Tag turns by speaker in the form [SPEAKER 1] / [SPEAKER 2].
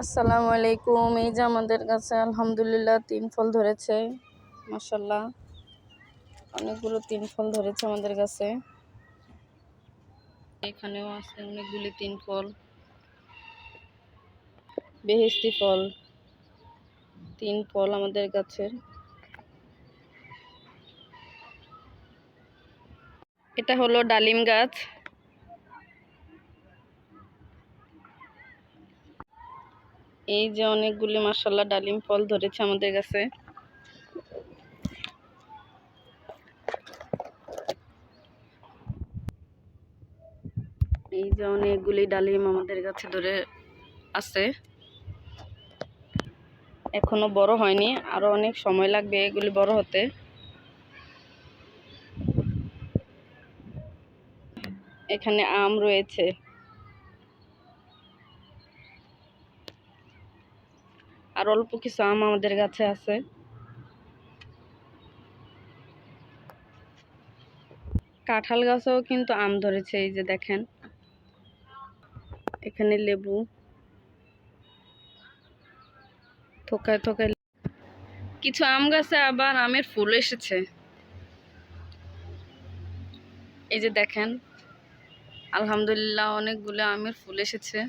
[SPEAKER 1] আসসালামু আলাইকুম। এই যে আমাদের কাছে আলহামদুলিল্লাহ 3 ফল ধরেছে, মাশাআল্লাহ। অনেকগুলো 3 ফল ধরেছে আমাদের কাছে। এখানেও আছে অনেকগুলি 3 ফল, বেহেশতি ফল। 3 ফল আমাদের গাছের। এটা হলো ডালিম গাছ। এই যে অনেকগুলি মাশাআল্লাহ ডালিম ফল ধরেছে আমাদের কাছে। এই যে অনেকগুলি ডালিম আমাদের কাছে ধরে আছে, এখনো বড় হয়নি, আরো অনেক সময় লাগবে এগুলি বড় হতে। এখানে আম রয়েছে, আর অল্প কিছু আম আমাদের কাছে আছে। কাঁঠাল গাছেও কিন্তু আম ধরেছে, এই যে দেখেন এখানে লেবু থোকায় থোকায়। কিছু আম গাছে আবার আমের ফুল এসেছে, এই যে দেখেন আলহামদুলিল্লাহ অনেকগুলো আমের ফুল এসেছে।